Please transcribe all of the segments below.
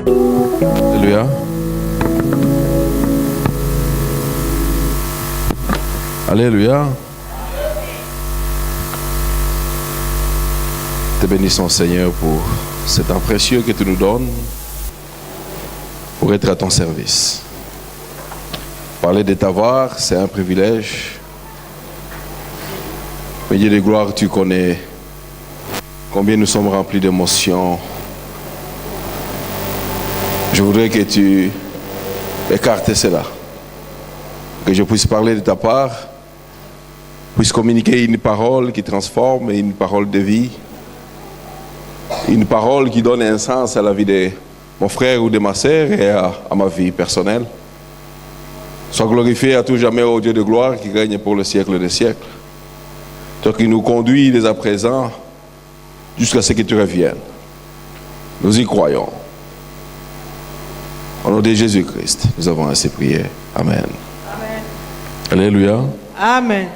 Alléluia. Alléluia. Te bénissons, Seigneur, pour ce temps précieux que tu nous donnes pour être à ton service. Parler de t'avoir, c'est un privilège. Mais Dieu de gloire, tu connais combien nous sommes remplis d'émotions. Je voudrais que tu écartes cela. Que je puisse parler de ta part, puisse communiquer une parole qui transforme, une parole de vie, une parole qui donne un sens à la vie de mon frère ou de ma sœur et à ma vie personnelle. Sois glorifié à tout jamais, ô Dieu de gloire, qui règne pour le siècle des siècles. Toi qui nous conduis dès à présent jusqu'à ce que tu reviennes. Nous y croyons. Au nom de Jésus-Christ, nous avons ainsi prié. Amen. Amen. Alléluia. Amen.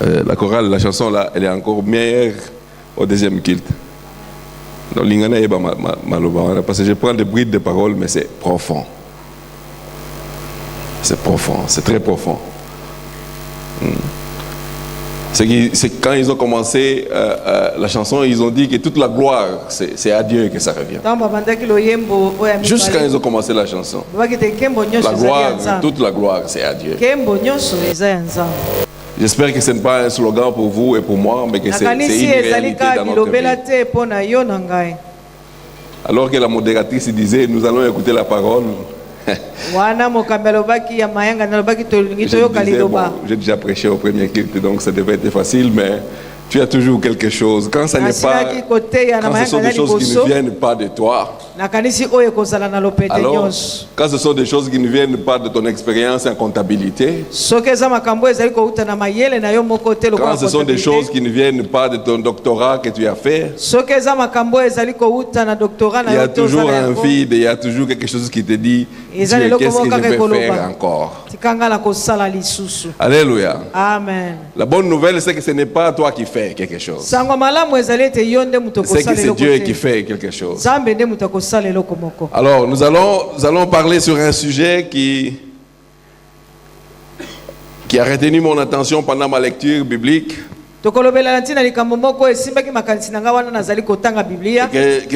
La chorale, la chanson là, elle est encore meilleure au deuxième culte. Donc, parce que je prends des brides de paroles, mais c'est profond. C'est profond, c'est très profond. C'est quand ils ont commencé la chanson, ils ont dit que toute la gloire, c'est à Dieu que ça revient. Juste quand ils ont commencé la chanson, la gloire, toute la gloire, c'est à Dieu. J'espère que ce n'est pas un slogan pour vous et pour moi, mais que c'est une réalité dans notre vie. Alors que la modératrice disait, nous allons écouter la parole. J'ai déjà prêché au premier culte, donc ça devait être facile, mais tu as toujours quelque chose. Quand ça n'est pas, quand ce sont des choses qui ne viennent pas de toi, alors, quand ce sont des choses qui ne viennent pas de ton expérience en comptabilité, quand ce sont des choses qui ne viennent pas de ton doctorat que tu as fait, il y a toujours un vide, il y a toujours quelque chose qui te dit, qu'est-ce que je vais faire encore? Alléluia. Amen. La bonne nouvelle, c'est que ce n'est pas toi qui fais quelque chose. C'est que c'est Dieu qui fait quelque chose. Alors, nous allons parler sur un sujet qui a retenu mon attention pendant ma lecture biblique. Que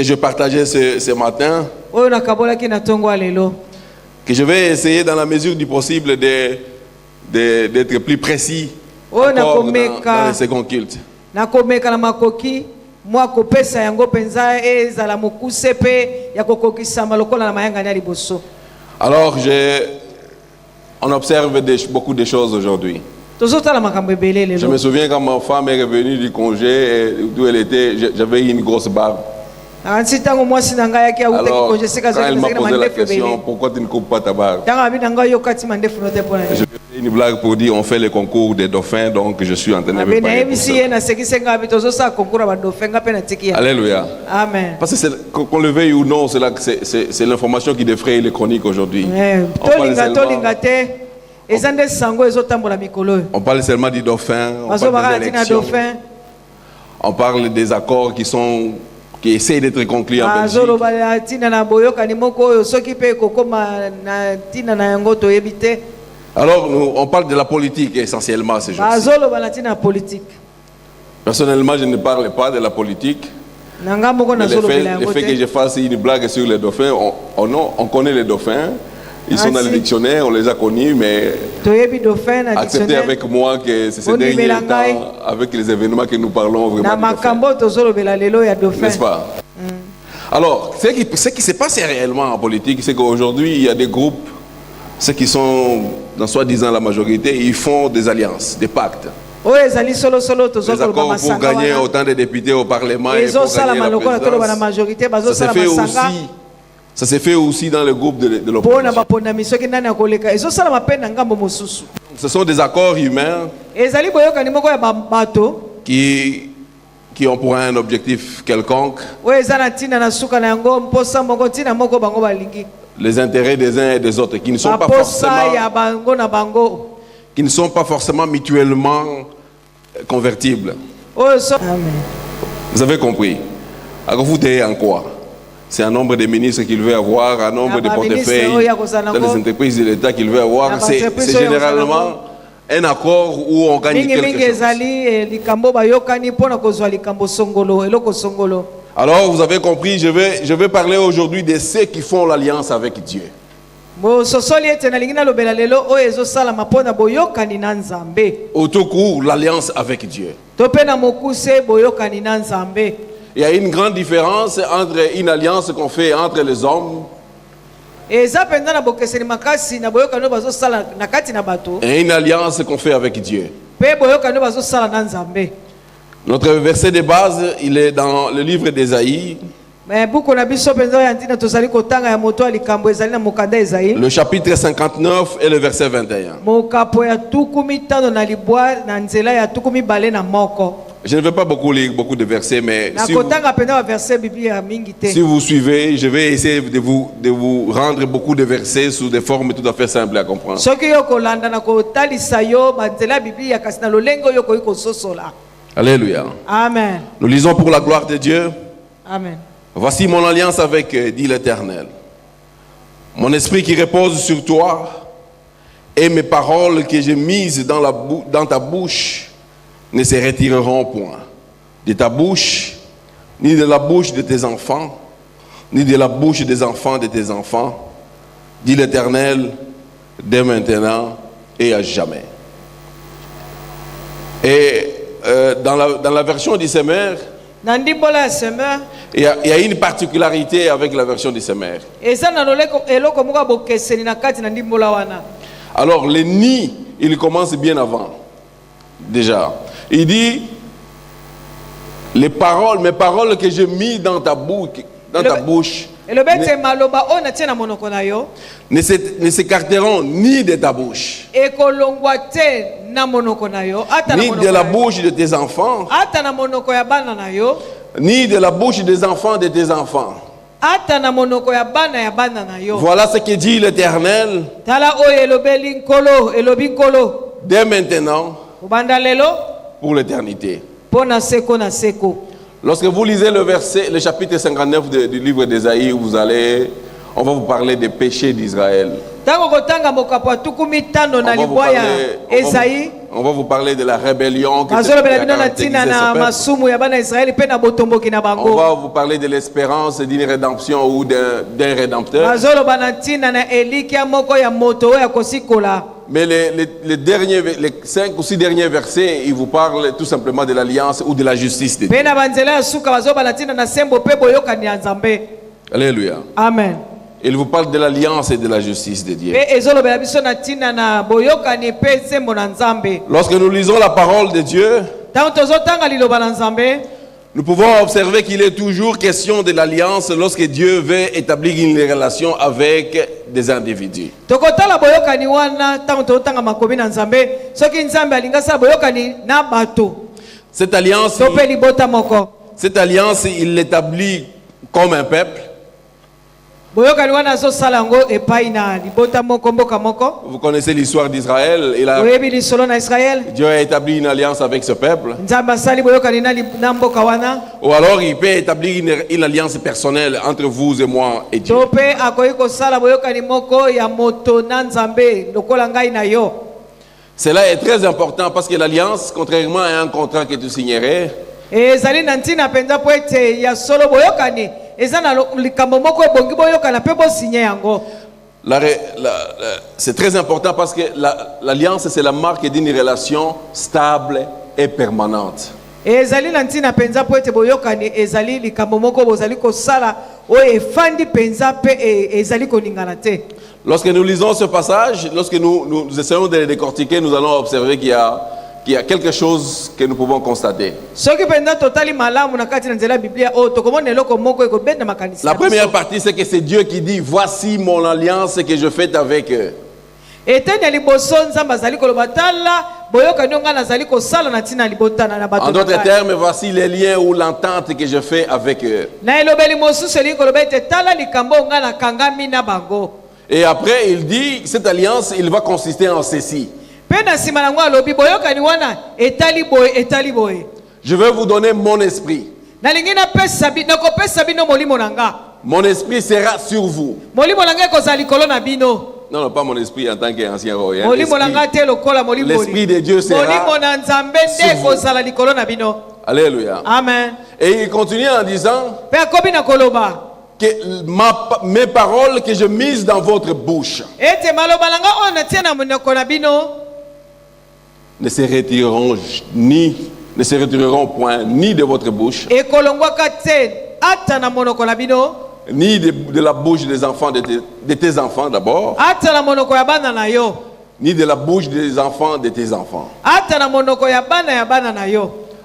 je partageais ce matin. Que je vais essayer dans la mesure du possible d'être plus précis encore dans le second culte. Alors, on observe beaucoup de choses aujourd'hui. Je me souviens quand ma femme est revenue du congé, d'où elle était, j'avais une grosse barbe. Alors, quand elle m'a posé la question, pourquoi tu ne coupes pas ta barbe? Je fais une blague pour dire, on fait le concours des dauphins, donc je suis en train de me préparer. Alléluia. Amen. Parce que qu'on le veuille ou non, c'est l'information qui défraye les chroniques aujourd'hui. On parle seulement du dauphin, on parle des élections, on parle des accords qui essayent d'être conclus en Belgique. Alors, on parle de la politique essentiellement ces jours-ci. Personnellement, je ne parle pas de la politique. Le fait que je fasse une blague sur les dauphins, on connaît les dauphins. Ils sont dans le dictionnaire, on les a connus, mais acceptez avec moi que c'est ces derniers temps, avec les événements que nous parlons vraiment de dauphins. N'est-ce pas? Alors, ce qui se passe réellement en politique, c'est qu'aujourd'hui, il y a des groupes, ceux qui sont dans soi-disant la majorité, ils font des alliances, des pactes. Des accords pour gagner autant de députés au Parlement et pour gagner la présidence. Ça s'est fait aussi dans le groupe de l'opposition. Ce sont des accords humains qui ont pour un objectif quelconque. Les intérêts des uns et des autres qui ne sont pas forcément mutuellement convertibles. Vous avez compris? Alors vous êtes en quoi? C'est un nombre de ministres qu'il veut avoir, un nombre de portefeuilles dans les entreprises de l'État qu'il veut avoir. C'est généralement un accord où on gagne quelque chose. Alors vous avez compris, je vais parler aujourd'hui de ceux qui font l'alliance avec Dieu. Au tout court, l'alliance avec Dieu. Il y a une grande différence entre une alliance qu'on fait entre les hommes et une alliance qu'on fait avec Dieu. Notre verset de base, il est dans le livre d'Ésaïe. Le chapitre 59 et le verset 21. Je ne vais pas beaucoup lire beaucoup de versets, mais si vous suivez, je vais essayer de vous rendre beaucoup de versets sous des formes tout à fait simples à comprendre. Alléluia. Amen. Nous lisons pour la gloire de Dieu. Amen. Voici mon alliance avec, dit l'Éternel. Mon esprit qui repose sur toi et mes paroles que j'ai mises dans ta bouche ne se retireront point de ta bouche, ni de la bouche de tes enfants, ni de la bouche des enfants de tes enfants, dit l'Éternel, dès maintenant et à jamais. Et dans la version du Semeur, il y a une particularité avec la version du Semeur. Alors le ni, il commence bien avant. Déjà, il dit mes paroles que j'ai mis dans ta bouche, ne s'écarteront ni de ta bouche, ni de la bouche de tes enfants, ni de la bouche des enfants de tes enfants. Voilà ce que dit l'Éternel. Dès maintenant, pour l'éternité. Lorsque vous lisez le chapitre 59 du livre d'Ésaïe, on va vous parler des péchés d'Israël. On va vous parler de la rébellion qui caractérisait ce peuple. On va vous parler de l'espérance d'une rédemption ou d'un rédempteur. Mais les 5 ou 6 derniers versets, ils vous parlent tout simplement de l'alliance ou de la justice de Dieu. Alléluia. Amen. Il vous parle de l'alliance et de la justice de Dieu. Lorsque nous lisons la parole de Dieu, nous pouvons observer qu'il est toujours question de l'alliance lorsque Dieu veut établir une relation avec des individus. Cette alliance, il l'établit comme un peuple. Vous connaissez l'histoire d'Israël. Dieu a établi une alliance avec ce peuple. Ou alors il peut établir une alliance personnelle entre vous et moi et Dieu. Cela est très important parce que l'alliance, contrairement à un contrat que tu signerais, c'est très important parce que l'alliance, c'est la marque d'une relation stable et permanente. Lorsque nous lisons ce passage, lorsque nous essayons de le décortiquer, nous allons observer qu'il y a quelque chose que nous pouvons constater. La première partie, c'est que c'est Dieu qui dit, voici mon alliance que je fais avec eux. En d'autres termes, voici les liens ou l'entente que je fais avec eux. Et après, il dit, cette alliance, il va consister en ceci. Je vais vous donner mon esprit. Mon esprit sera sur vous. Non, non, pas mon esprit en tant qu'ancien roi. L'esprit de Dieu sera sur vous. Alléluia. Amen. Et il continue en disant que mes paroles que je mise dans votre bouche ne se retireront point ni de votre bouche, ni de la bouche des enfants de tes enfants d'abord, ni de la bouche des enfants de tes enfants.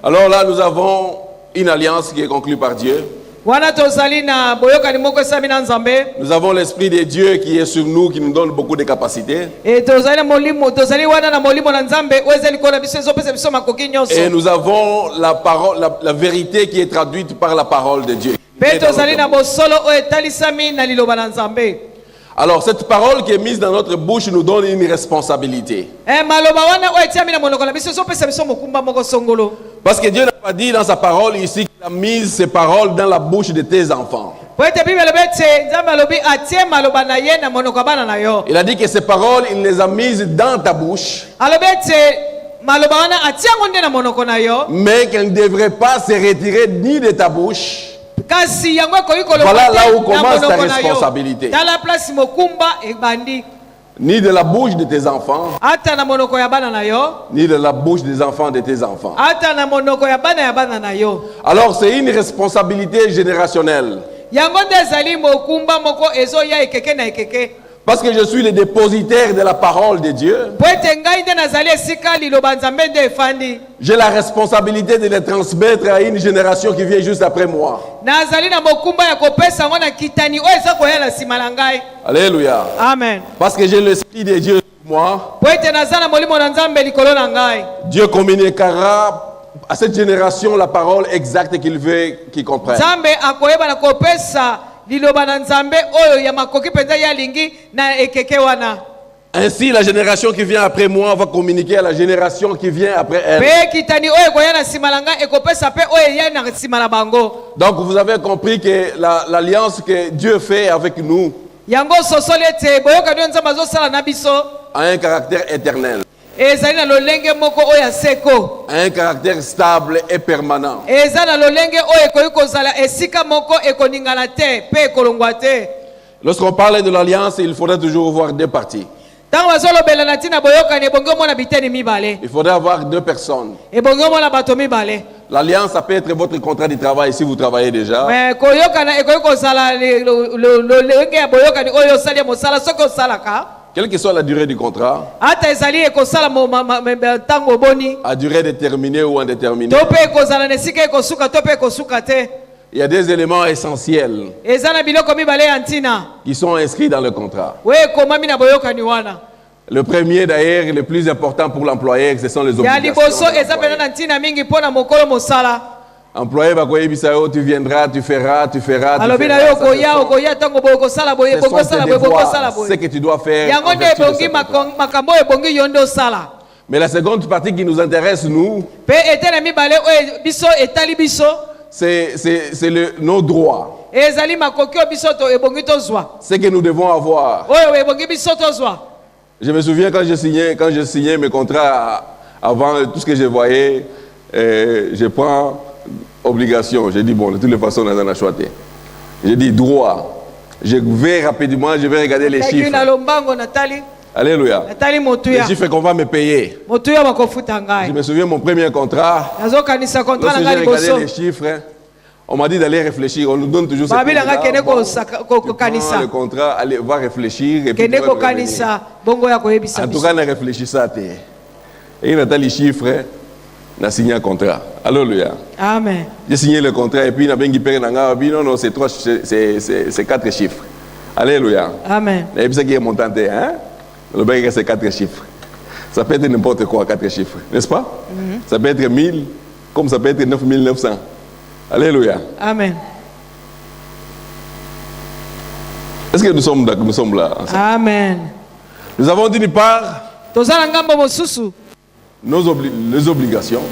Alors là, nous avons une alliance qui est conclue par Dieu. Nous avons l'Esprit de Dieu qui est sur nous, qui nous donne beaucoup de capacités. Et nous avons la parole, la vérité qui est traduite par la parole de Dieu. Alors cette parole qui est mise dans notre bouche nous donne une responsabilité. Parce que Dieu n'a pas dit dans sa parole ici qu'il a mis ses paroles dans la bouche de tes enfants. Il a dit que ces paroles, il les a mises dans ta bouche, mais qu'elles ne devraient pas se retirer ni de ta bouche. Voilà là où commence ta responsabilité. Ni de la bouche de tes enfants, ni de la bouche des enfants de tes enfants. Alors c'est une responsabilité générationnelle. Parce que je suis le dépositaire de la parole de Dieu, j'ai la responsabilité de les transmettre à une génération qui vient juste après moi. Alléluia. Amen. Parce que j'ai l'Esprit de Dieu sur moi, Dieu communiquera à cette génération la parole exacte qu'il veut qu'ils comprennent. Ainsi, la génération qui vient après moi va communiquer à la génération qui vient après elle. Donc vous avez compris que l'alliance que Dieu fait avec nous a un caractère éternel, un caractère stable et permanent. Lorsqu'on parle de l'alliance, il faudrait toujours voir deux parties. Il faudrait avoir deux personnes. L'alliance, ça peut être votre contrat de travail si vous travaillez déjà. Quelle que soit la durée du contrat, à durée déterminée ou indéterminée, il y a des éléments essentiels qui sont inscrits dans le contrat. Le premier d'ailleurs, le plus important pour l'employeur, ce sont les obligations. Employé, tu viendras, tu feras. Ce sont tes devoirs, ce que tu dois faire. Mais la seconde partie qui nous intéresse, nous, c'est nos droits. Ce que nous devons avoir. Je me souviens quand je signais mes contrats, avant tout ce que je voyais, je prends obligation. J'ai dit, bon, de toutes les façons, on a choisi. J'ai dit droit. Je vais rapidement, je vais regarder les chiffres. Alléluia. Les chiffres qu'on va me payer. Je me souviens mon premier contrat. Lorsque j'ai regardé les chiffres, on m'a dit d'aller réfléchir. On nous donne toujours ce contrat. Le contrat, allez, va réfléchir. Et puis en tout cas, on a réfléchi ça. Et il a les chiffres. On a signé un contrat. Alléluia. Amen. J'ai signé le contrat et puis non, c'est 4 chiffres. Alléluia. Amen. Et puis ça qui est montant, hein? Le bail c'est 4 chiffres. Ça peut être n'importe quoi, 4 chiffres, n'est-ce pas? Ça peut être 1000, comme ça peut être 9900. Alléluia. Amen. Est-ce que nous sommes là ensemble? Amen. Nous avons d'une part les obligations.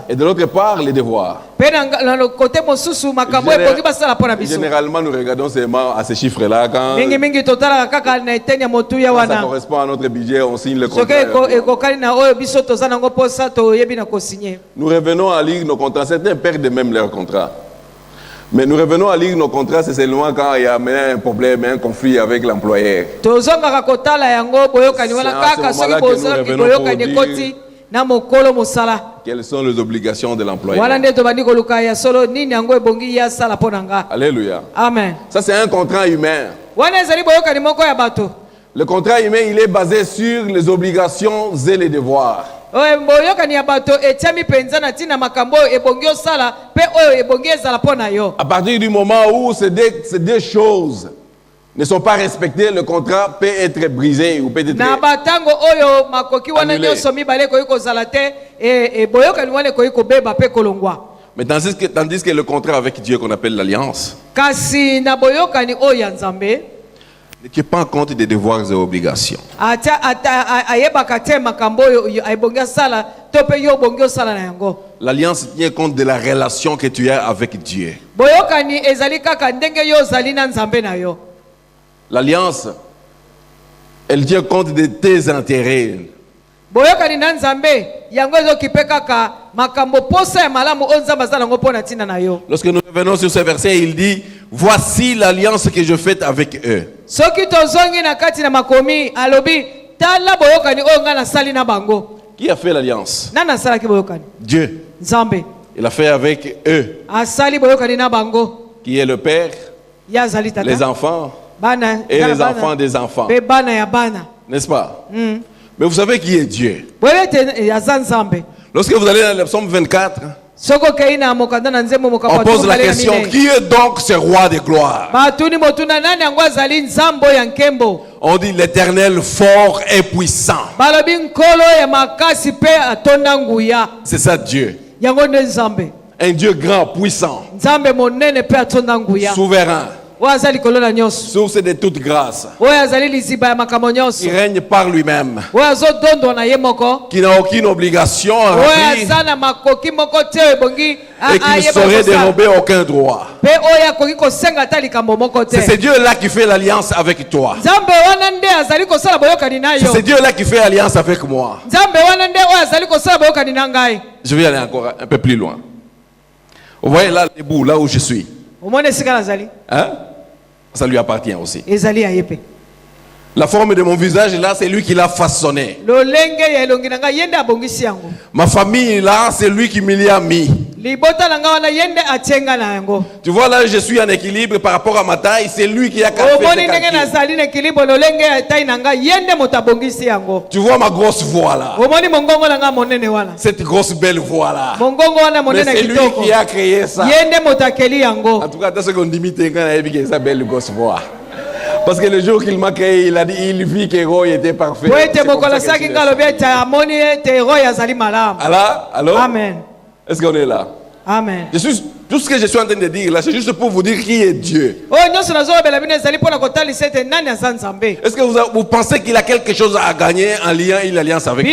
Et de l'autre part, les devoirs. Généralement, nous regardons seulement à ces chiffres-là. Quand ça correspond à notre budget, on signe le contrat. Nous revenons à lire nos contrats. Certains perdent même leurs contrats. Mais nous revenons à lire nos contrats, c'est seulement quand il y a un problème, un conflit avec l'employeur. C'est à ce moment-là que nous revenons pour dire quelles sont les obligations de l'employeur. Alléluia. Amen. Ça, c'est un contrat humain. Le contrat humain, il est basé sur les obligations et les devoirs. À partir du moment où ces deux choses ne sont pas respectées, le contrat peut être brisé ou peut être annulé. Mais tandis que le contrat avec Dieu qu'on appelle l'alliance ne tient pas compte des devoirs et obligations. L'alliance tient compte de la relation que tu as avec Dieu. L'alliance, elle tient compte de tes intérêts. Lorsque nous revenons sur ce verset, il dit: voici l'alliance que je fais avec eux. Qui a fait l'alliance? Dieu. Il a fait avec eux. Qui est le Père, les enfants et les enfants des enfants. N'est-ce pas? Mais vous savez qui est Dieu? Lorsque vous allez dans le psaume 24, on pose la question: qui est donc ce roi de gloire? On dit l'Éternel fort et puissant. C'est ça Dieu. Un Dieu grand, puissant, souverain, source de toute grâce, qui règne par lui-même, qui n'a aucune obligation à remplir et qui ne saurait dérober aucun droit. C'est ce Dieu-là qui fait l'alliance avec toi. C'est ce Dieu-là qui fait l'alliance avec moi. Je vais aller encore un peu plus loin. Vous voyez là, les bouts, là où je suis. Hein? Ça lui appartient aussi. La forme de mon visage là, c'est lui qui l'a façonné. Ma famille là, c'est lui qui me l'y a mis. Tu vois là, je suis en équilibre par rapport à ma taille, c'est lui qui a fait Tu vois ma grosse voix là, cette grosse belle voix là, mais c'est lui qui a créé ça. En tout cas, dans ce qu'on dit, c'est sa belle grosse voix. Parce que le jour qu'il m'a créé, il a dit, il vit que Roy était parfait. Alors, amen. Est-ce qu'on est là? Amen. Tout ce que je suis en train de dire là, c'est juste pour vous dire qui est Dieu. Est-ce que vous pensez qu'il a quelque chose à gagner en liant une alliance avec vous?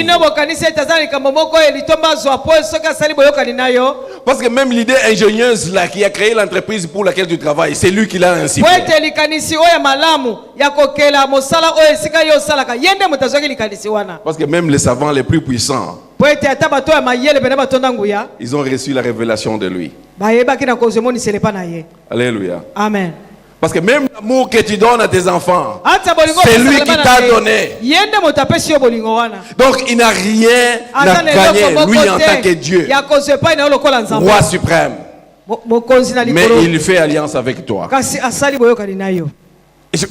Parce que même l'idée ingénieuse là, qui a créé l'entreprise pour laquelle tu travailles, c'est lui qui l'a ainsi fait. Parce que même les savants les plus puissants, ils ont reçu la révélation de lui. Alléluia. Amen. Parce que même l'amour que tu donnes à tes enfants, c'est lui qui t'a donné. Donc il n'a rien à gagner, lui en tant que Dieu, roi suprême. Mais il fait alliance avec toi.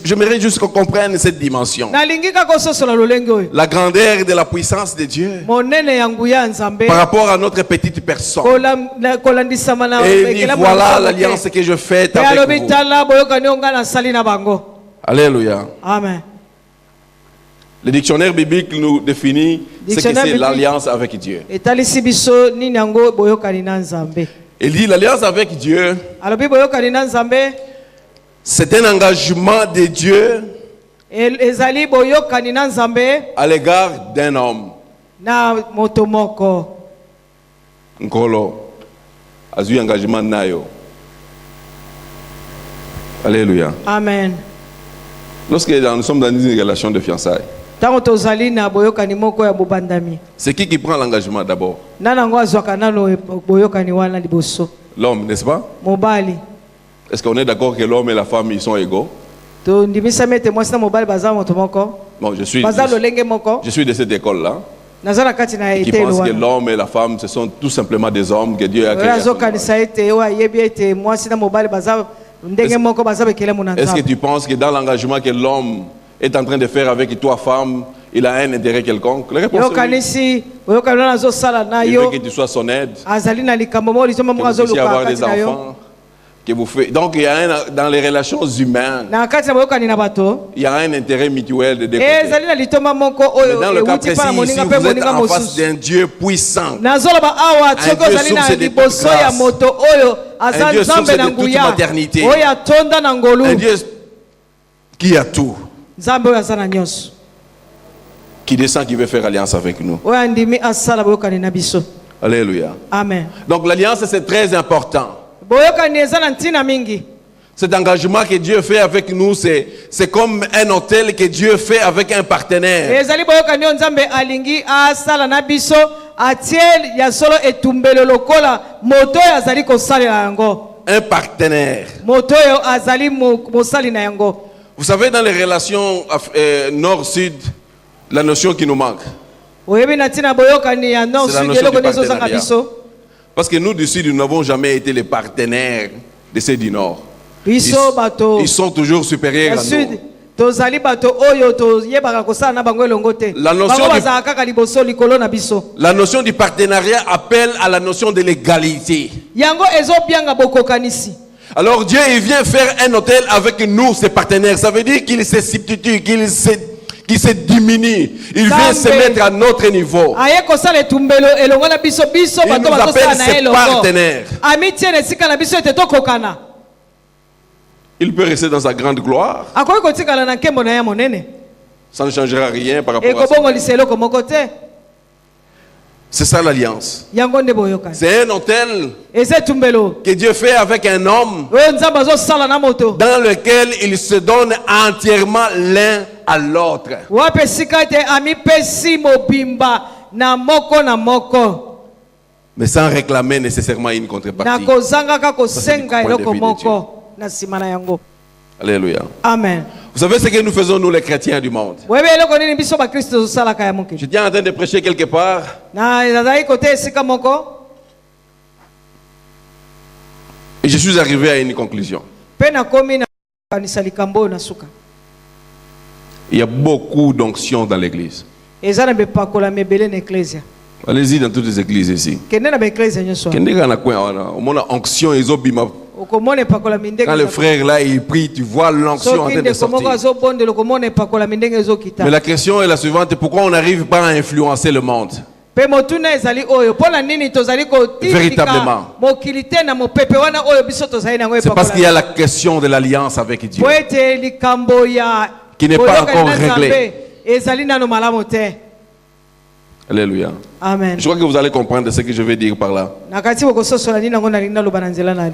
J'aimerais juste qu'on comprenne cette dimension. La grandeur de la puissance de Dieu par rapport à notre petite personne. Et il dit, voilà l'alliance que je fais avec vous. Alléluia. Amen. Le dictionnaire biblique nous définit ce que c'est l'alliance avec Dieu. Il dit l'alliance avec Dieu, c'est un engagement de Dieu à l'égard d'un homme. Nkolo azui engagement nayo. Alléluia. Amen. Lorsque nous sommes dans une relation de fiançailles, c'est qui prend l'engagement d'abord? L'homme, n'est-ce pas? Est-ce qu'on est d'accord que l'homme et la femme ils sont égaux? Bon, je suis de cette école-là qui pense que l'homme et la femme ce sont tout simplement des hommes que Dieu a créés. Est-ce que tu penses que dans l'engagement que l'homme est en train de faire avec toi, femme, il a un intérêt quelconque? La réponse est oui. Il veut que tu sois son aide, que vous puissiez avoir des enfants. Que vous faites. Donc il y a dans les relations humaines, il y a un intérêt mutuel de deux côtés. Mais dans le cas précis, ici, vous êtes en face d'un Dieu puissant, un Dieu source de toute grâce, un Dieu source de toute maternité, un Dieu qui a tout, qui descend, qui veut faire alliance avec nous. Alléluia. Amen. Donc l'alliance c'est très important. Cet engagement que Dieu fait avec nous, c'est comme un hôtel que Dieu fait avec un partenaire. Un partenaire. Vous savez, dans les relations nord-sud, la notion qui nous manque, c'est la notion du partenariat. Parce que nous du Sud, nous n'avons jamais été les partenaires de ceux du Nord. Ils sont toujours supérieurs à nous. La notion du partenariat appelle à la notion de l'égalité. Alors Dieu il vient faire un hôtel avec nous, ses partenaires. Ça veut dire qu'il se substitue, qui se diminue. Il vient se mettre à notre niveau. Il nous appelle ses partenaires. Il peut rester dans sa grande gloire. Ça ne changera rien par rapport à ça. C'est ça l'alliance. C'est un hôtel que Dieu fait avec un homme dans lequel il se donne entièrement l'un à l'autre. Mais sans réclamer nécessairement une contrepartie. Alléluia. Amen. Vous savez ce que nous faisons, nous les chrétiens du monde? J'étais en train de prêcher quelque part. Et je suis arrivé à une conclusion. Il y a beaucoup d'onction dans l'église. Allez-y dans toutes les églises ici. Quand le frère là il prie, tu vois l'onction en train de sortir. Mais la question est la suivante: pourquoi on n'arrive pas à influencer le monde? Véritablement. C'est parce qu'il y a la question de l'alliance avec Dieu qui n'est pas encore réglée. Alléluia. Amen. Je crois que vous allez comprendre ce que je veux dire par là.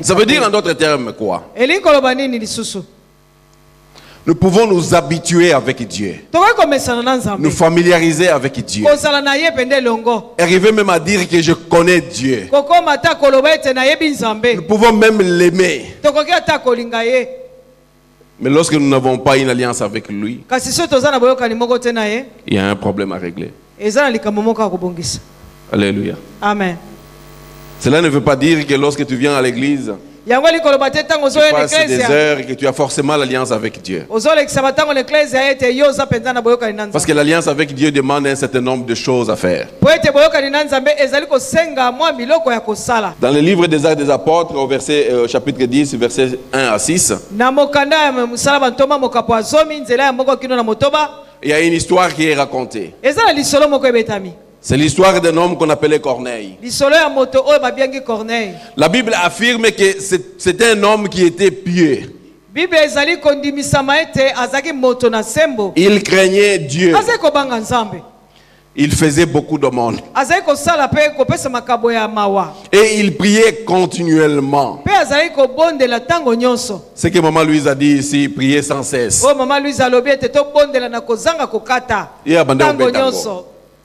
Ça veut dire en d'autres termes quoi? Nous pouvons nous habituer avec Dieu, nous familiariser avec Dieu, arriver même à dire que je connais Dieu. Nous pouvons même l'aimer. Mais lorsque nous n'avons pas une alliance avec lui, il y a un problème à régler. Alléluia. Amen. Cela ne veut pas dire que lorsque tu viens à l'église, tu passes des heures et que tu as forcément l'alliance avec Dieu. Parce que l'alliance avec Dieu demande un certain nombre de choses à faire. Dans le livre des Actes des Apôtres, au chapitre 10, versets 1 à 6, il y a une histoire qui est racontée. C'est l'histoire d'un homme qu'on appelait Corneille. La Bible affirme que c'était un homme qui était pieux. Il craignait Dieu. Il faisait beaucoup de monde. Et il priait continuellement. Ce que Maman Louise a dit ici, prier sans cesse.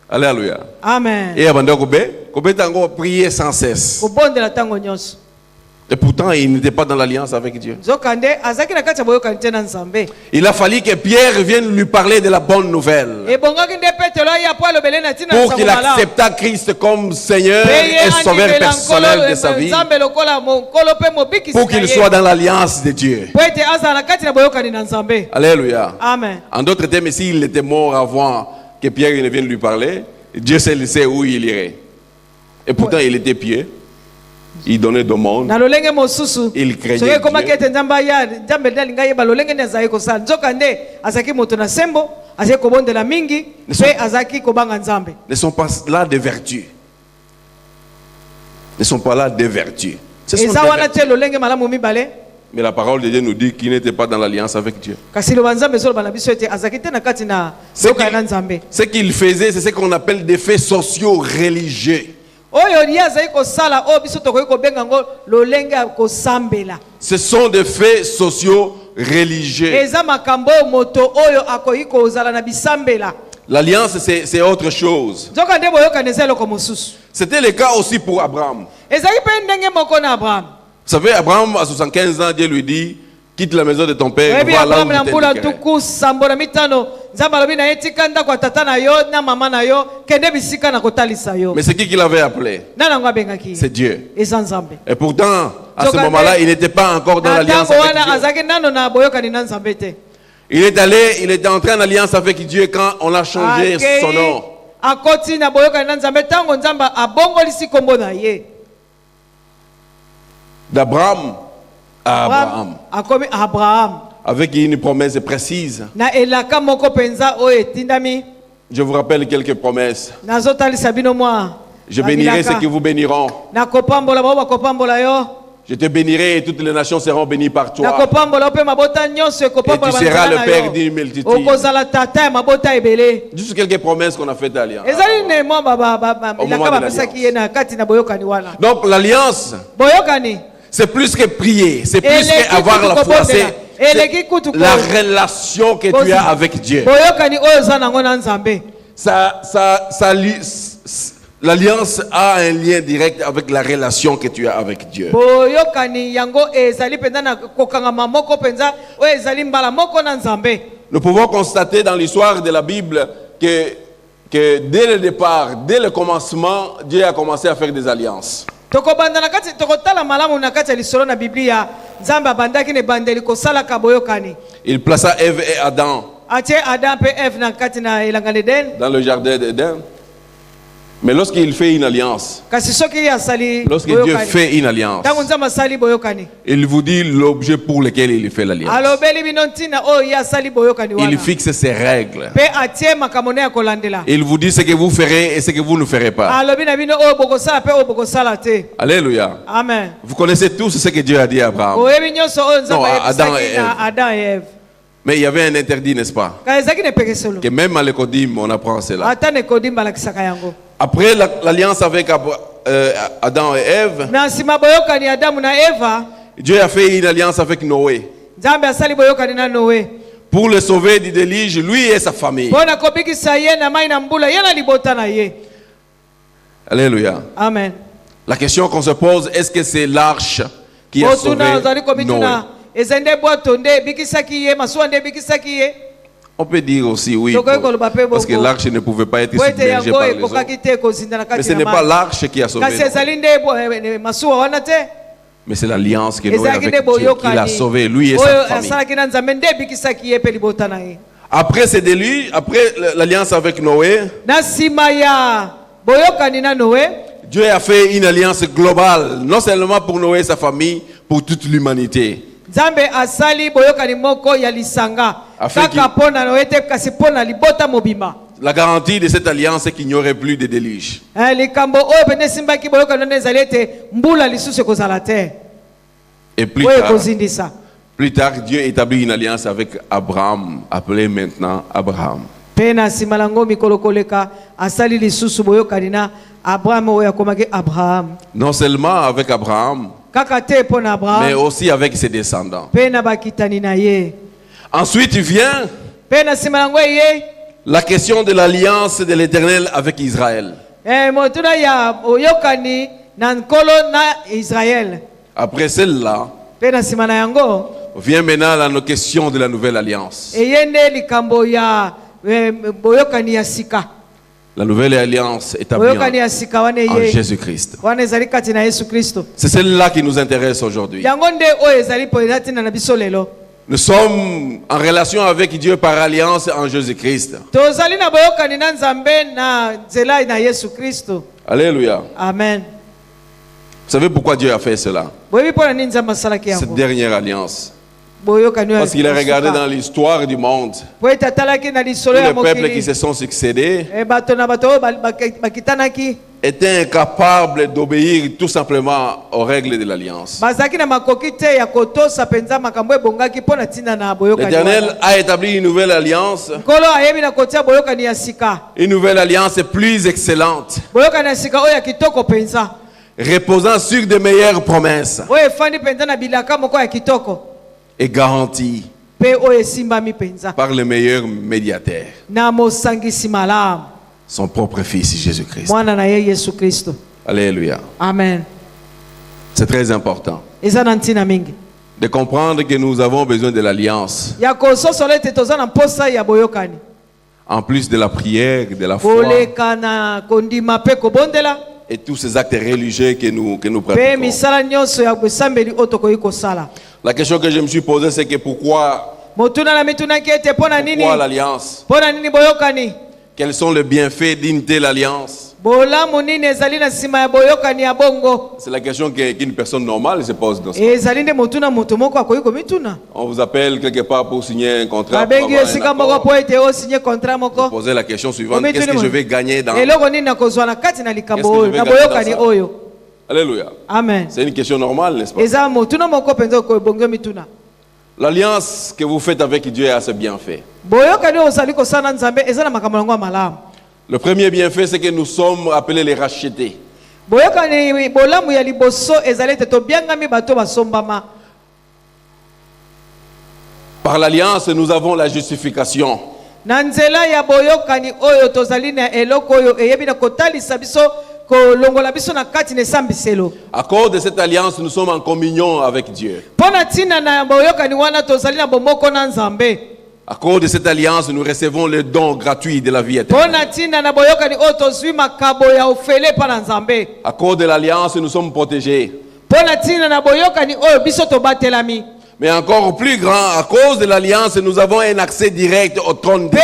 Alléluia. Amen. Et prier sans cesse. Et pourtant, il n'était pas dans l'alliance avec Dieu. Il a fallu que Pierre vienne lui parler de la bonne nouvelle. Pour qu'il acceptât Christ comme Seigneur et Sauveur personnel de sa vie. Pour qu'il soit dans l'alliance de Dieu. Alléluia. Amen. En d'autres termes, s'il était mort avant que Pierre ne vienne lui parler, Dieu sait où il irait. Et pourtant, il était pieux. Il donnait de monde. Il craignait Dieu. Ne sont pas là des vertus. Ne sont pas là des vertus. Ce sont des vertus. Mais la parole de Dieu nous dit qu'il n'était pas dans l'alliance avec Dieu. Ce qu'il faisait, c'est ce qu'on appelle des faits sociaux religieux. Ce sont des faits sociaux religieux. L'alliance, c'est autre chose. C'était le cas aussi pour Abraham. Vous savez, Abraham, à 75 ans, Dieu lui dit, quitte la maison de ton père, va là où je t'indiquerai. Mais c'est qui avait appelé? C'est Dieu. Et pourtant, à ce moment-là, il n'était pas encore dans l'alliance avec Dieu. Il était entré en alliance avec Dieu quand on a changé son nom. D'Abraham à Abraham. Avec une promesse précise. Je vous rappelle quelques promesses. Je bénirai ceux qui vous béniront. Je te bénirai et toutes les nations seront bénies par toi. Et tu seras le père d'une multitude. Juste quelques promesses qu'on a faites d'alliance. Au moment de l'alliance. Donc l'alliance, c'est plus que prier, c'est plus qu'avoir la foi, c'est la relation que tu as avec Dieu. L'alliance a un lien direct avec la relation que tu as avec Dieu. Nous pouvons constater dans l'histoire de la Bible que dès le départ, dès le commencement, Dieu a commencé à faire des alliances. Il plaça Ève et Adam dans le jardin d'Éden. Mais lorsqu'il fait une alliance, lorsque Dieu fait une alliance, il vous dit l'objet pour lequel il fait l'alliance. Il fixe ses règles. Il vous dit ce que vous ferez et ce que vous ne ferez pas. Alléluia. Amen. Vous connaissez tous ce que Dieu a dit à Abraham. Non, à Adam et Ève. Mais il y avait un interdit, n'est-ce pas? Que même à l'Écodim, on apprend cela. Après l'alliance avec Adam et Ève, Dieu a fait une alliance avec Noé. Pour le sauver du déluge, lui et sa famille. Alléluia. Amen. La question qu'on se pose, est-ce que c'est l'arche qui a sauvé Noé? On peut dire aussi oui, parce que l'arche ne pouvait pas être submergée par les eaux. Mais ce n'est pas l'arche qui a sauvé Noé. Mais c'est l'alliance que Noé avec Dieu qui l'a sauvé, lui et sa famille. Après ce déluge, après l'alliance avec Noé, Dieu a fait une alliance globale, non seulement pour Noé et sa famille, pour toute l'humanité. La garantie de cette alliance, c'est qu'il n'y aurait plus de déluge. Et plus tard, Dieu établit une alliance avec Abraham, appelé maintenant Abraham. Pena simalango mikolokoleka asali lisusu boyokani na Abraham oya komaki Abraham. Non seulement avec Abraham, mais aussi avec ses descendants. Ensuite vient la question de l'alliance de l'Éternel avec Israël. Après celle-là, vient maintenant la question de la nouvelle alliance. La nouvelle alliance établie en Jésus-Christ. C'est celle-là qui nous intéresse aujourd'hui. Nous sommes en relation avec Dieu par alliance en Jésus-Christ. Alléluia. Amen. Vous savez pourquoi Dieu a fait cela? Cette dernière alliance. Parce qu'il a regardé dans l'histoire du monde. Tous les peuples qui se sont succédés étaient incapables d'obéir tout simplement aux règles de l'alliance. L'Éternel a établi une nouvelle alliance. Une nouvelle alliance plus excellente, reposant sur de meilleures promesses et garantie par le meilleur médiateur, son propre fils Jésus-Christ. Alléluia. Amen. C'est très important de comprendre que nous avons besoin de l'alliance, en plus de la prière, de la foi et tous ces actes religieux que nous pratiquons. La question que je me suis posée, c'est que pourquoi l'alliance? Quels sont les bienfaits d'une telle alliance? C'est la question qu'une personne normale se pose dans ça. On vous appelle quelque part pour signer un contrat. Vous posez la question suivante: qu'est-ce que je vais gagner dans Alléluia. Amen. C'est une question normale, n'est-ce pas? L'alliance que vous faites avec Dieu a ses bienfaits. Le premier bienfait, c'est que nous sommes appelés les rachetés. Par l'alliance, nous avons la justification. À cause de cette alliance, nous sommes en communion avec Dieu. À cause de cette alliance, nous recevons le don gratuit de la vie éternelle. À cause de l'alliance, nous sommes protégés. Mais encore plus grand, à cause de l'alliance, nous avons un accès direct au trône de Dieu.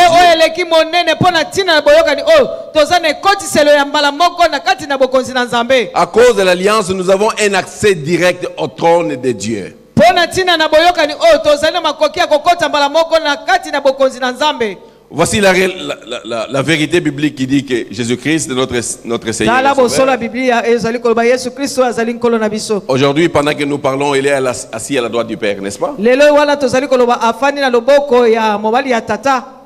À cause de l'alliance, nous avons un accès direct au trône de Dieu. Voici la vérité biblique qui dit que Jésus-Christ est notre Seigneur. Aujourd'hui, pendant que nous parlons, il est assis à la droite du Père, n'est-ce pas?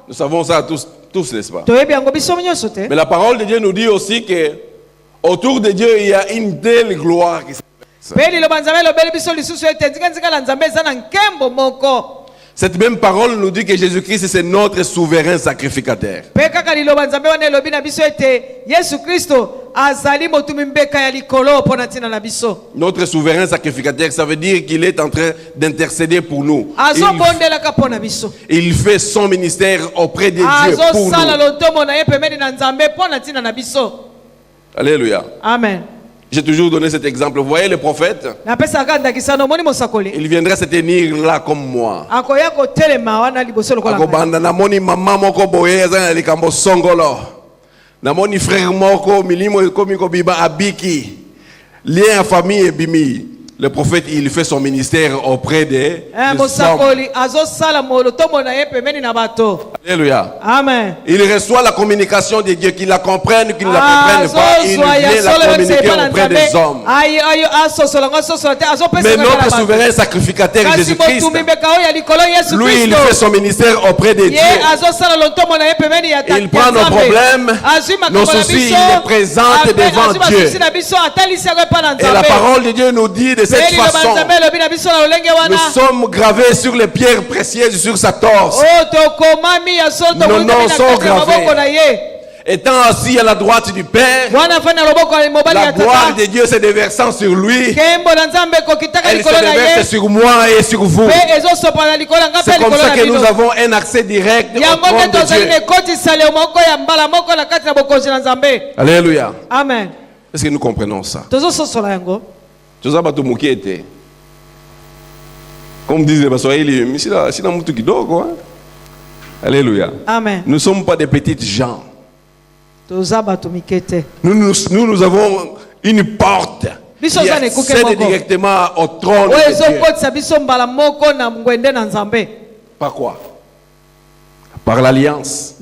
Nous savons ça tous, n'est-ce pas? Mais la parole de Dieu nous dit aussi que autour de Dieu, il y a une telle gloire qui s'exprime. Cette même parole nous dit que Jésus-Christ c'est notre souverain sacrificateur. Notre souverain sacrificateur, ça veut dire qu'il est en train d'intercéder pour nous. Il fait son ministère auprès de Dieu pour nous. Alléluia. Amen. J'ai toujours donné cet exemple. Vous voyez le prophète? Il viendra se tenir là comme moi. Namoni frère moko milimo komi ko biba abiki lien famille bimi Le prophète, il fait son ministère auprès des hommes. Alléluia. Amen. Il reçoit la communication de Dieu, qu'ils la comprennent, qu'ils ne la comprennent pas. Il vient la communiquer auprès des hommes. Mais notre souverain sacrificateur Jésus-Christ, lui, il fait son ministère auprès de Dieu. Il prend nos problèmes, nos soucis, il les présente devant Dieu. Et la parole de Dieu nous dit de cette façon, nous sommes gravés sur les pierres précieuses sur sa torse. Nos noms sont gravés. Étant assis à la droite du Père, la gloire de Dieu se déversant sur lui, elle se déverse sur moi et sur vous. C'est comme ça que nous avons un accès direct au trône de Dieu. Alléluia. Amen. Est-ce que nous comprenons ça? Comme disent les Baswahili, alléluia. Amen. Nous ne sommes pas des petites gens. Nous avons une porte qui accède directement au trône de Dieu. Par quoi? Par l'alliance.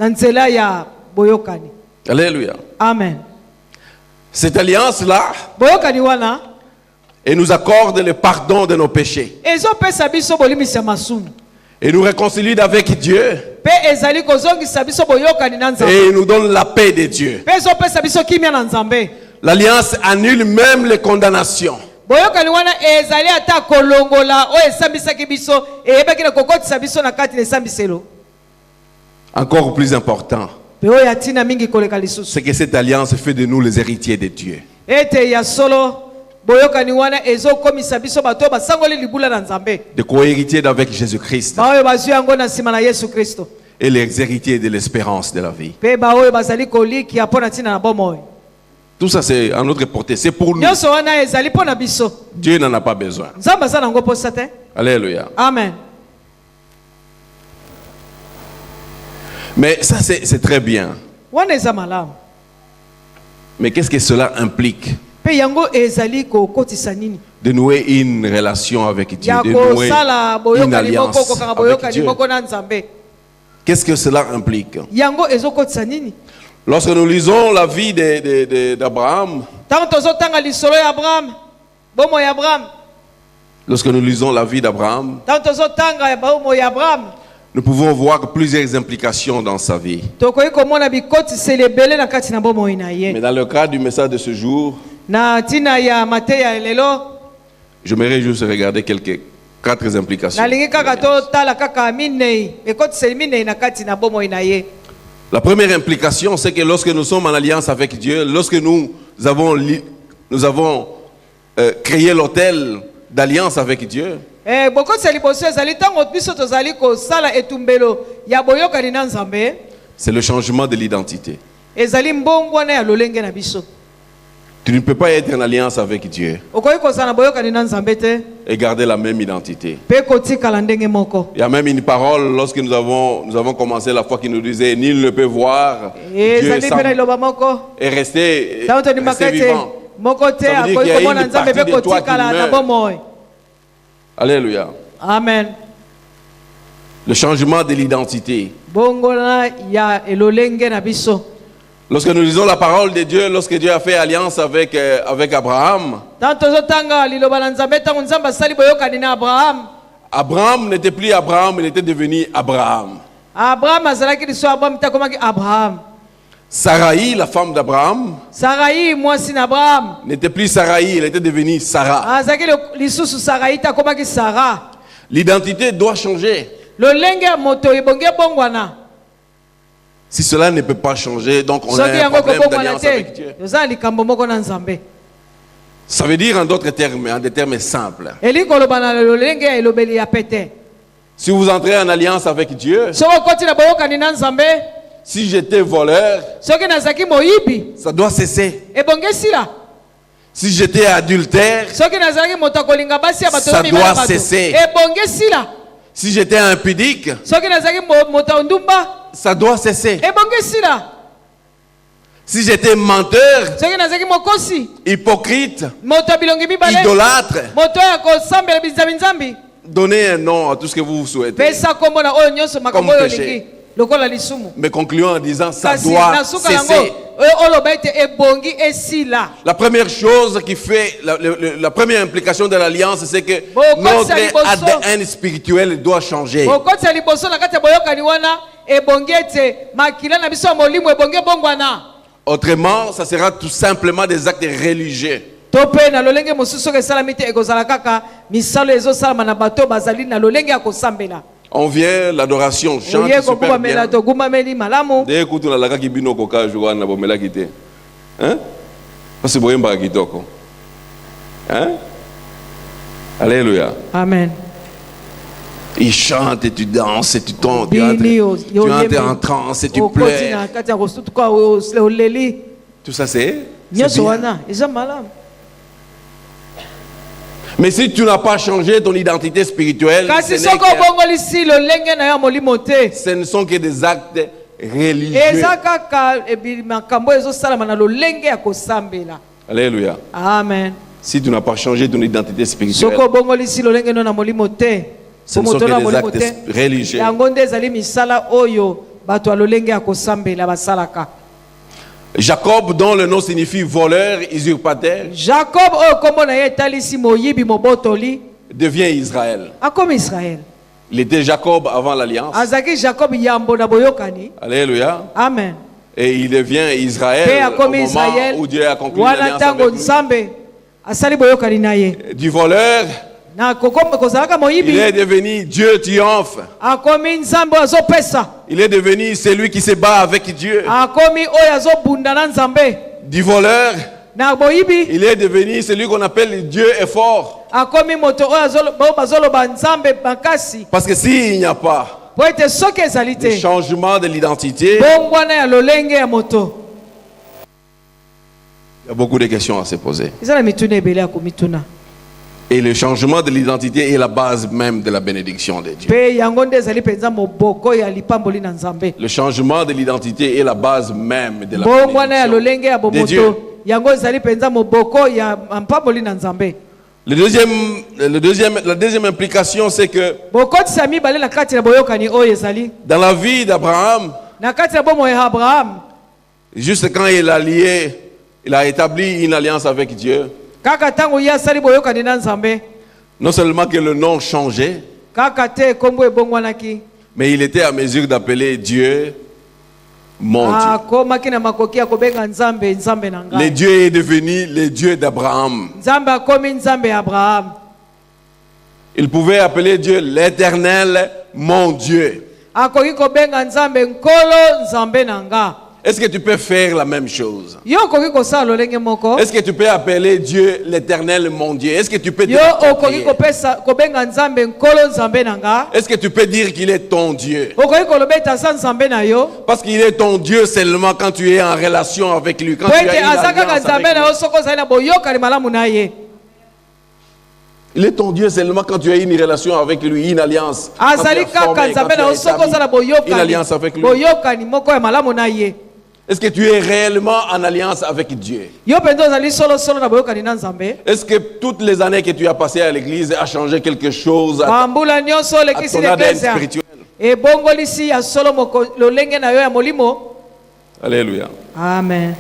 Alléluia. Amen. Cette alliance-là, et nous accorde le pardon de nos péchés. Et nous réconcilie avec Dieu. Et nous donne la paix de Dieu. L'alliance annule même les condamnations. Encore plus important, c'est que cette alliance fait de nous les héritiers de Dieu. De co-héritiers avec Jésus-Christ. Et les héritiers de l'espérance de la vie. Tout ça c'est à notre portée, c'est pour nous. Dieu n'en a pas besoin. Alléluia. Amen. Mais ça c'est très bien. Mais qu'est-ce que cela implique? De nouer une relation avec Dieu, de nouer une alliance avec Dieu. Qu'est-ce que cela implique? Lorsque nous lisons la vie d'Abraham, lorsque nous lisons la vie d'Abraham, nous pouvons voir plusieurs implications dans sa vie. Mais dans le cadre du message de ce jour, j'aimerais juste regarder quatre implications. La première implication, c'est que lorsque nous sommes en alliance avec Dieu, lorsque nous avons créé l'autel d'alliance avec Dieu, c'est le changement de l'identité. Tu ne peux pas être en alliance avec Dieu et garder la même identité. Il y a même une parole lorsque nous avons commencé la fois qui nous disait nul ne peut voir Dieu et rester vivant. Ça veut dire qu'il y a une partie de toi qui meurt. Alléluia. Amen. Le changement de l'identité. Lorsque nous lisons la parole de Dieu, lorsque Dieu a fait alliance avec Abraham, Abraham n'était plus Abraham, il était devenu Abraham. Sarai, la femme d'Abraham, n'était plus Sarai, elle était devenue Sarah. L'identité doit changer. Si cela ne peut pas changer, donc on a un problème d'alliance avec Dieu. Ça veut dire en d'autres termes, en des termes simples. Si vous entrez en alliance avec Dieu, si j'étais voleur, ça doit cesser. Si j'étais adultère, ça doit cesser. Si j'étais impudique, ça doit cesser. si j'étais menteur, hypocrite, idolâtre, donnez un nom à tout ce que vous souhaitez comme péché. Mais concluons en disant ça doit cesser. La première chose qui fait la première implication de l'alliance, c'est que notre ADN spirituel doit changer. Autrement, ça sera tout simplement des actes religieux. On vient, l'adoration chante super bien. Hein? Alléluia. Amen. Il chante et tu danses et tu entres en transe et tu pleures. Tout ça c'est bien. Mais si tu n'as pas changé ton identité spirituelle, ce ne sont que des actes religieux. Alléluia. Amen. Si tu n'as pas changé ton identité spirituelle, ce ne sont que des actes religieux. Jacob, dont le nom signifie voleur, usurpateur, devient Israël. Il était Jacob avant l'alliance. Alléluia. Amen. Et il devient Israël au moment où Dieu a conclu l'alliance avec lui. Du voleur, il est devenu Dieu triomphe. Il est devenu celui qui se bat avec Dieu. Du voleur, il est devenu celui qu'on appelle Dieu est fort. Parce que s'il n'y a pas de changement de l'identité, il y a beaucoup de questions à se poser. Et le changement de l'identité est la base même de la bénédiction de Dieu. Le changement de l'identité est la base même de la bénédiction de Dieu. La deuxième implication, c'est que dans la vie d'Abraham, juste quand il a établi une alliance avec Dieu, non seulement que le nom changeait, mais il était à mesure d'appeler Dieu mon Dieu. Le Dieu est devenu le Dieu d'Abraham. Il pouvait appeler Dieu l'Éternel mon Dieu. Est-ce que tu peux faire la même chose? Est-ce que tu peux appeler Dieu l'Éternel mon Dieu? Est-ce que tu peux dire est-ce que tu peux dire qu'il est ton Dieu? Parce qu'il est ton Dieu seulement quand tu es en relation avec lui, quand tu as une alliance avec lui. Il est ton Dieu seulement quand tu as une relation avec lui, une alliance. Quand tu as formé, quand tu as établi une alliance avec lui. Est-ce que tu es réellement en alliance avec Dieu? Est-ce que toutes les années que tu as passées à l'église a changé quelque chose à ton ADN spirituel? Alléluia. Amen.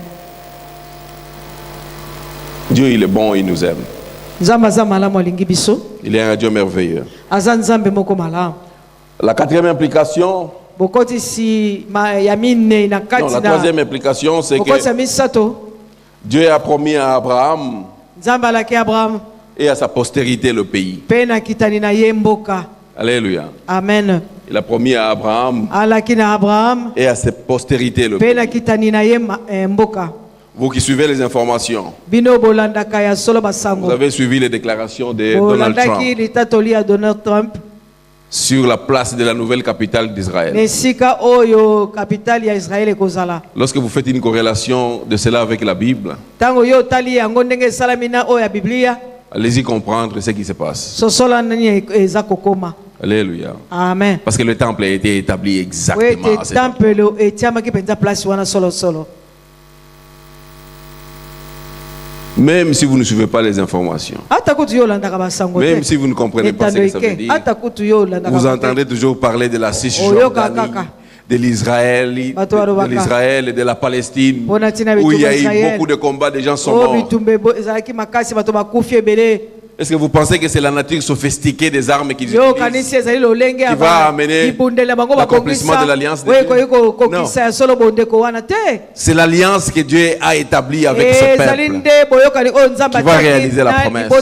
Dieu, il est bon, il nous aime. Il est un Dieu merveilleux. La quatrième implication, la troisième implication, c'est que Dieu a promis à Abraham et à sa postérité le pays. Alléluia. Amen. Il a promis à Abraham et à sa postérité le pays. Vous qui suivez les informations, vous avez suivi les déclarations de Donald Trump sur la place de la nouvelle capitale d'Israël. Lorsque vous faites une corrélation de cela avec la Bible, allez-y comprendre ce qui se passe. Alléluia. Amen. Parce que le temple a été établi exactement à cet endroit. Même si vous ne suivez pas les informations, même si vous ne comprenez pas ce que ça veut dire, vous entendez toujours parler de la Cisjordanie, de l'Israël et de la Palestine, où il y a eu beaucoup de combats, des gens sont morts. Est-ce que vous pensez que c'est la nature sophistiquée des armes qu'ils utilisent qui va amener l'accomplissement de l'alliance de Dieu? Non. C'est l'alliance que Dieu a établie avec ce peuple qui va réaliser la promesse.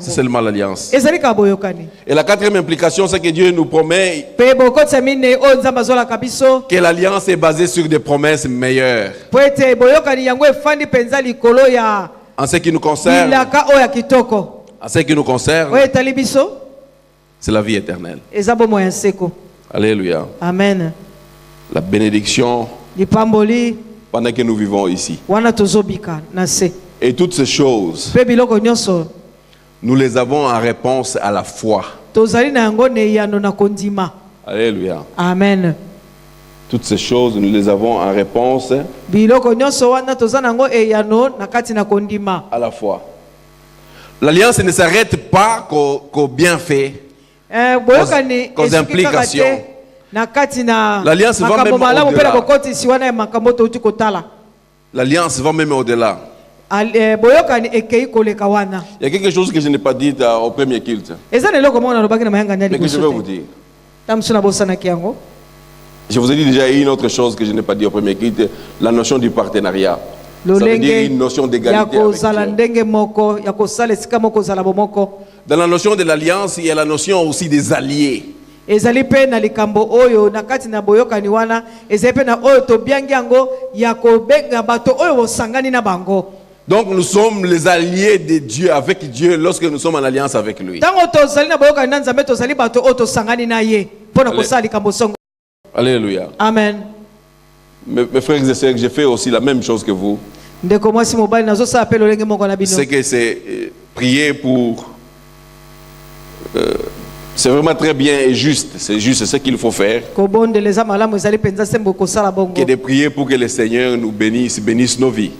C'est seulement l'alliance. Et la quatrième implication, c'est que Dieu nous promet que l'alliance est basée sur des promesses meilleures. En ce qui nous concerne, c'est la vie éternelle. Alléluia. Amen. La bénédiction pendant que nous vivons ici. Et toutes ces choses, nous les avons en réponse à la foi. Alléluia. Amen. Toutes ces choses, nous les avons en réponse à la foi. L'alliance ne s'arrête pas qu'aux bienfaits, qu'aux implications. L'alliance va même au-delà. L'alliance va même au-delà. Il y a quelque chose que je n'ai pas dit au premier culte, mais que je vais vous dire. Je vous ai dit déjà une autre chose que je n'ai pas dit au premier culte, la notion du partenariat. Ça veut dire une notion d'égalité avec Dieu. Dans la notion de l'alliance, il y a la notion aussi des alliés. Donc nous sommes les alliés de Dieu avec Dieu lorsque nous sommes en alliance avec lui. Alléluia. Amen. Mes frères et sœurs, j'ai fait aussi la même chose que vous. C'est que c'est prier pour... c'est vraiment très bien et juste. C'est juste ce qu'il faut faire. Que de prier pour que le Seigneur nous bénisse, bénisse nos vies.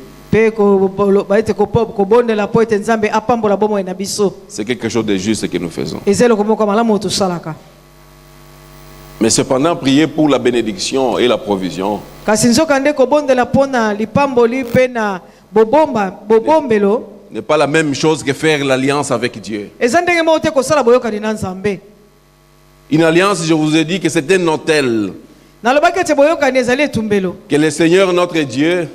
C'est quelque chose de juste que nous faisons. Mais cependant, prier pour la bénédiction et la provision n'est pas la même chose que faire l'alliance avec Dieu. Une alliance, je vous ai dit que c'est un autel que le Seigneur notre Dieu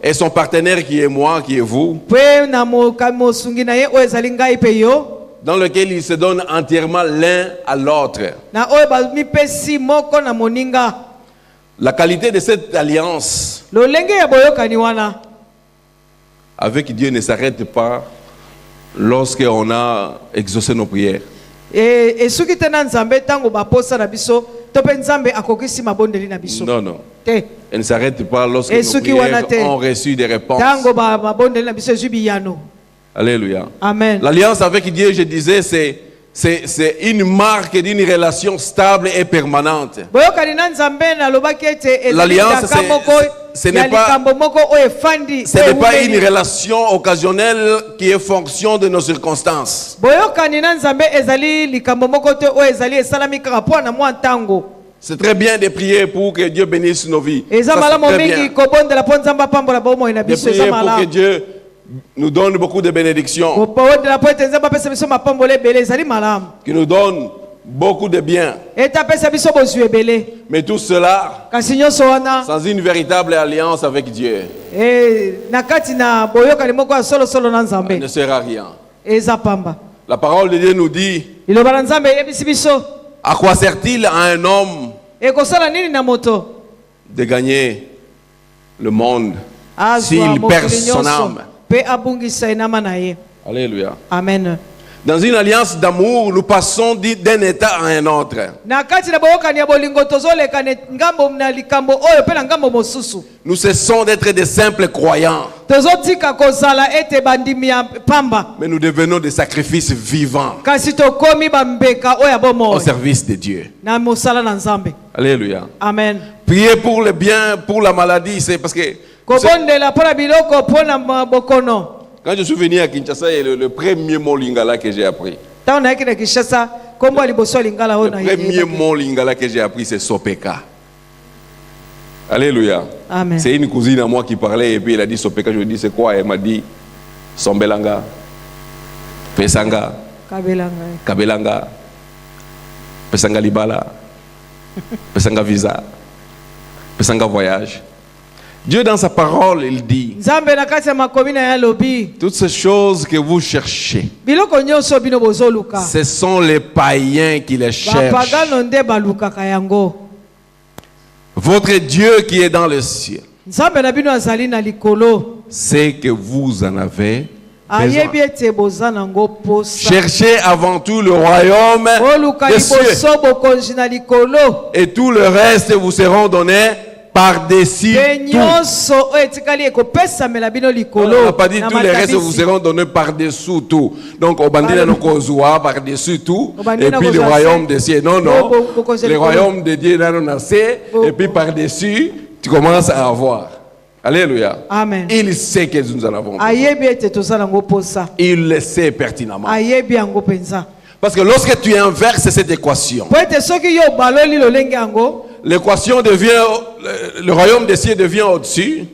et son partenaire qui est moi, qui est vous, dans lequel ils se donnent entièrement l'un à l'autre. La qualité de cette alliance avec Dieu ne s'arrête pas lorsqu'on a exaucé nos prières. Non, non. Elle ne s'arrête pas lorsque nos prières ont reçu des réponses. Alléluia. Amen. L'alliance avec Dieu, je disais, c'est une marque d'une relation stable et permanente. L'alliance, ce n'est pas une relation occasionnelle qui est fonction de nos circonstances. C'est très bien de prier pour que Dieu bénisse nos vies. Ça, c'est très bien. De prier pour que Dieu nous donne beaucoup de bénédictions, qui nous donne beaucoup de biens. Mais tout cela sans une véritable alliance avec Dieu ne sert à rien. La parole de Dieu nous dit: à quoi sert-il à un homme de gagner le monde s'il perd son âme? Alléluia. Amen. Dans une alliance d'amour, nous passons d'un état à un autre. Nous cessons d'être des simples croyants, mais nous devenons des sacrifices vivants au service de Dieu. Alléluia. Amen. Prier pour le bien, pour la maladie, c'est parce que Quand je suis venu à Kinshasa, le premier mot lingala que j'ai appris. Le premier mot lingala que j'ai appris, c'est Sopeka. Alléluia. Amen. C'est une cousine à moi qui parlait et puis elle a dit Sopeka. Je lui ai dit c'est quoi? Elle m'a dit Sombelanga, Pesanga, Kabelanga, Pesanga Libala, Pesanga Visa, Pesanga Voyage. Dieu dans sa parole, il dit toutes ces choses que vous cherchez, ce sont les païens qui les cherchent. Votre Dieu qui est dans le ciel c'est que vous en avez besoin. Cherchez avant tout le royaume des cieux et tout le reste vous seront donnés par-dessus tout. On n'a pas dit tout le reste vous seront donnés par-dessous tout. Donc au bandit nous kozwa par-dessus tout et puis le royaume des cieux. Non, non. Le royaume de Dieu là et puis par-dessus tu commences à avoir. Alléluia. Amen. Il sait que nous en avons besoin. Il le sait pertinemment. Parce que lorsque tu inverses cette équation, l'équation devient, le royaume des cieux devient au-dessus.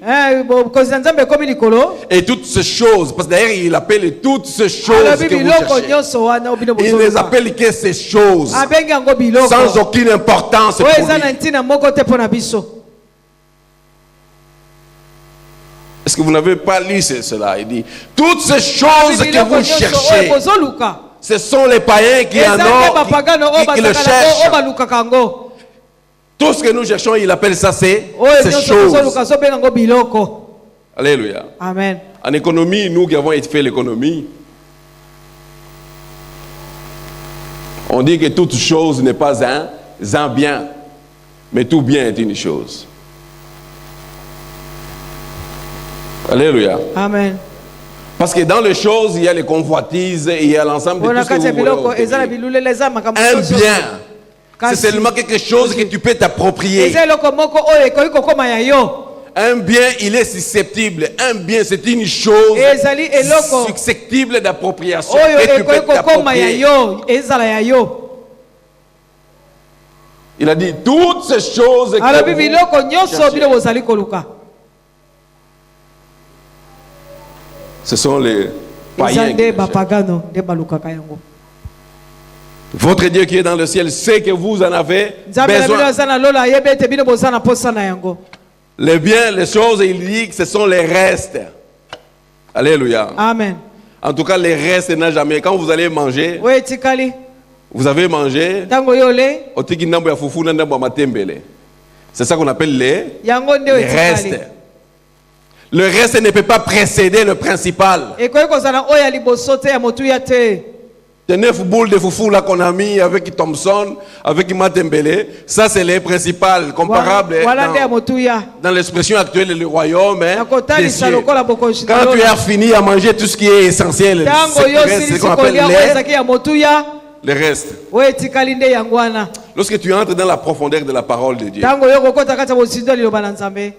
Et toutes ces choses, parce que d'ailleurs il appelle toutes ces choses que vous cherchez. Il les appelle que ces choses, sans aucune importance pour lui. Est-ce que vous n'avez pas lu cela? Il dit, toutes ces choses que vous cherchez, ce sont les païens qui en ont, qui le cherchent. Tout ce que nous cherchons, il appelle ça ces choses. Alléluia. Amen. En économie, nous qui avons fait l'économie, on dit que toute chose n'est pas un bien, mais tout bien est une chose. Alléluia. Amen. Parce que dans les choses, il y a les convoitises et il y a l'ensemble de tout ce que vous voulez. Un bien, c'est seulement quelque chose que tu peux t'approprier. Un bien, il est susceptible. Un bien, c'est une chose susceptible d'appropriation que tu peux t'approprier. Il a dit toutes ces choses que vous cherchez. Ce sont les païens. Votre Dieu qui est dans le ciel sait que vous en avez besoin. Les biens, les choses, il dit que ce sont les restes. Alléluia. Amen. En tout cas, les restes n'a jamais. Quand vous allez manger, vous avez mangé. C'est ça qu'on appelle les restes. Le reste ne peut pas précéder le principal. Les 9 boules de foufou là qu'on a mis avec Thompson, avec Matembele, ça c'est les principales, comparables dans l'expression actuelle du royaume. Des cieux. Quand tu as fini à manger tout ce qui est essentiel, c'est ce qu'on appelle les restes. Lorsque tu entres dans la profondeur de la parole de Dieu,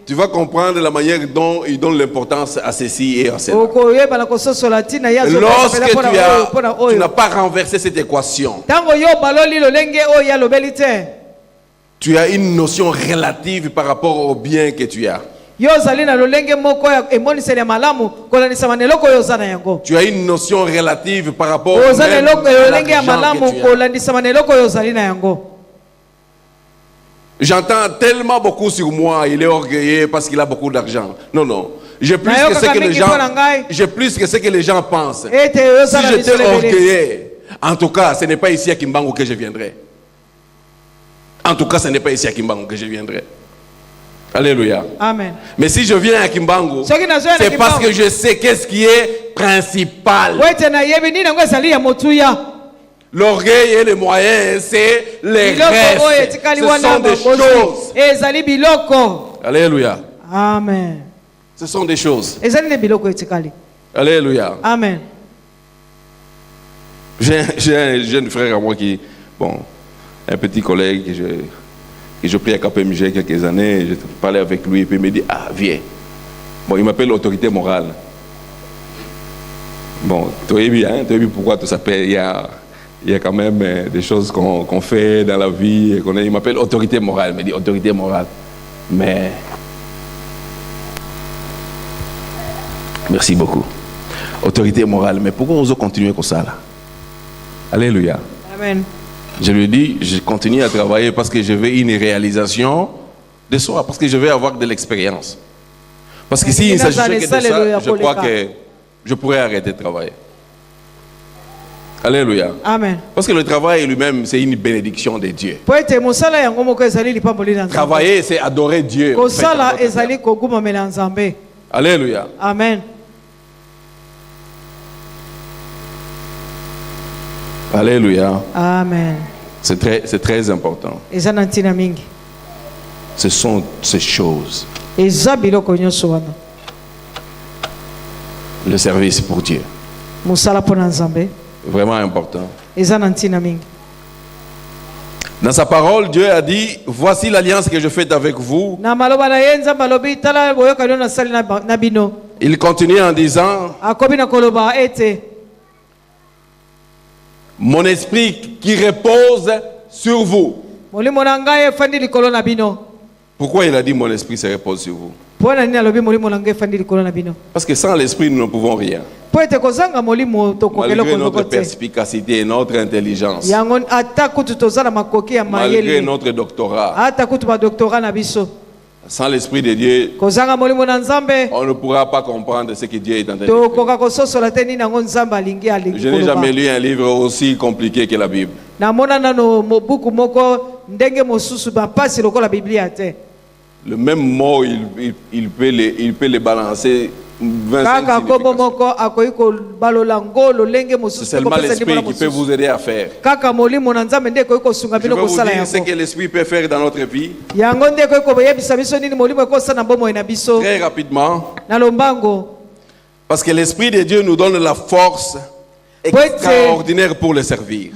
tu vas comprendre la manière dont il donne l'importance à ceci et à cela. Lorsque tu n'as pas renversé cette équation, tu as une notion relative par rapport au bien que tu as. Tu as une notion relative par rapport à l'argent que tu as. J'entends tellement beaucoup sur moi, il est orgueilleux parce qu'il a beaucoup d'argent. Non, non. J'ai plus que ce que les gens pensent. Si j'étais orgueilleux, en tout cas, ce n'est pas ici à Kimbangu que je viendrai. En tout cas, ce n'est pas ici à Kimbangu que je viendrai. Alléluia. Amen. Mais si je viens à Kimbangu, c'est parce que je sais qu'est-ce qui est principal. L'orgueil et les moyens, c'est les restes. Ce sont des choses. Alléluia. Amen. Ce sont des choses. Alléluia. Amen. J'ai un jeune frère à moi qui, un petit collègue que je pris à KPMG quelques années, je parlais avec lui et puis il me dit, ah viens. Bon, il m'appelle autorité morale. Bon, tu as vu pourquoi tout ça fait. Il y a quand même des choses qu'on fait dans la vie. Il m'appelle autorité morale. Il me dit autorité morale. Mais merci beaucoup. Autorité morale. Mais pourquoi on doit continuer comme ça là? Alléluia. Amen. Je lui dis, je continue à travailler parce que je veux une réalisation de soi, parce que je veux avoir de l'expérience. Parce que s'il ne s'agissait que de ça, je crois que je pourrais arrêter de travailler. Alléluia. Amen. Parce que le travail lui-même, c'est une bénédiction de Dieu. Travailler, c'est adorer Dieu. Alléluia. Amen. Alléluia. Amen. C'est très important. Ce sont ces choses. Le service pour Dieu. Vraiment important. Dans sa parole, Dieu a dit, voici l'alliance que je fais avec vous. Il continue en disant, mon esprit qui repose sur vous. Pourquoi il a dit mon esprit se repose sur vous? Parce que sans l'esprit, nous ne pouvons rien. Malgré notre perspicacité et notre intelligence, malgré notre doctorat, sans l'esprit de Dieu, on ne pourra pas comprendre ce que Dieu est en train de faire. Je n'ai jamais lu un livre aussi compliqué que la Bible. Le même mot, il peut les balancer 25 significations. C'est seulement l'esprit qui peut vous aider à faire. Je vais vous dire ce que l'esprit peut faire dans notre vie. Très rapidement. Parce que l'esprit de Dieu nous donne la force extraordinaire pour le servir.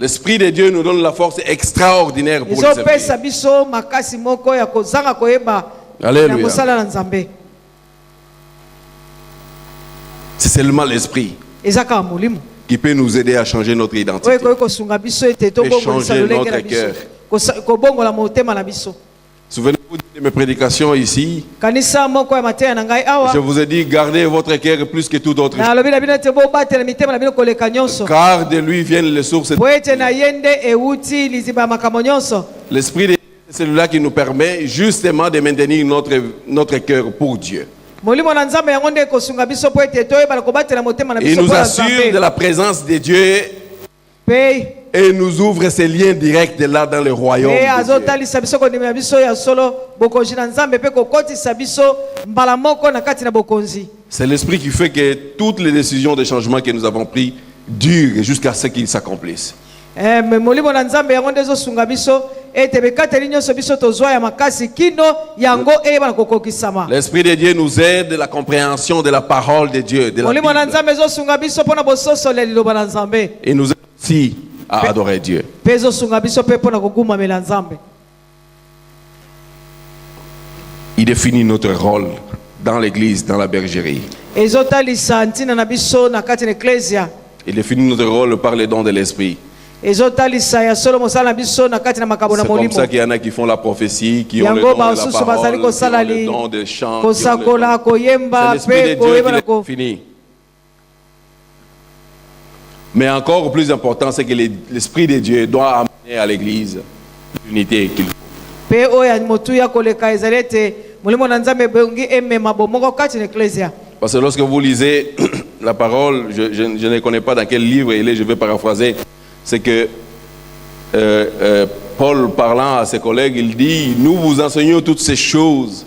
L'esprit de Dieu nous donne la force extraordinaire pour le servir. Alléluia. C'est seulement l'esprit qui peut nous aider à changer notre identité et changer notre cœur. Souvenez-vous de mes prédications ici. Je vous ai dit, gardez votre cœur plus que tout autre chose. Car de lui viennent les sources. L'esprit de Dieu, c'est celui-là qui nous permet justement de maintenir notre cœur pour Dieu. Il nous assure de la présence de Dieu et nous ouvre ces liens directs de là dans le royaume de Dieu. C'est l'esprit qui fait que toutes les décisions de changement que nous avons prises durent jusqu'à ce qu'ils s'accomplissent. L'esprit de Dieu nous aide à la compréhension de la parole de Dieu, de la Bible. Et nous aide aussi à adorer Dieu. Il définit notre rôle dans l'église, dans la bergerie. Il définit notre rôle par les dons de l'esprit. C'est comme ça qu'il y en a qui font la prophétie, qui ont le don de la parole, qui ont le don de chant. C'est l'esprit de Dieu qui les définit. Mais encore plus important, c'est que l'esprit de Dieu doit amener à l'église l'unité qu'il faut. Parce que lorsque vous lisez la parole, je ne connais pas dans quel livre il est, je vais paraphraser, c'est que Paul parlant à ses collègues, il dit, nous vous enseignons toutes ces choses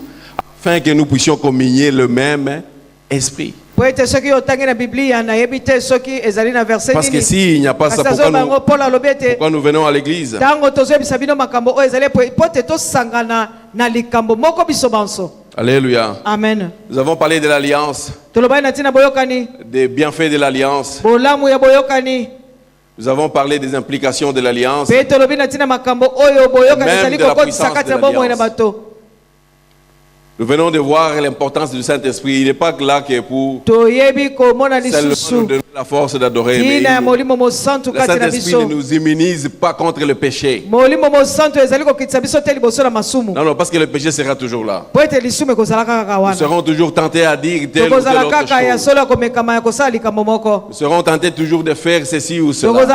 afin que nous puissions communier le même esprit. Parce que s'il n'y a pas ça, pourquoi nous venons à l'église? Alléluia. Amen. Nous avons parlé de l'alliance, des bienfaits de l'alliance. Nous avons parlé des implications de l'alliance, même de la puissance de l'alliance. Nous venons de voir l'importance du Saint-Esprit. Il n'est pas là que pour seulement nous donner la force d'adorer, mais le Saint-Esprit ne nous immunise pas contre le péché. Non, non, parce que le péché sera toujours là. Nous serons toujours tentés à dire telle ou telle autre chose. Nous serons tentés toujours de faire ceci ou cela.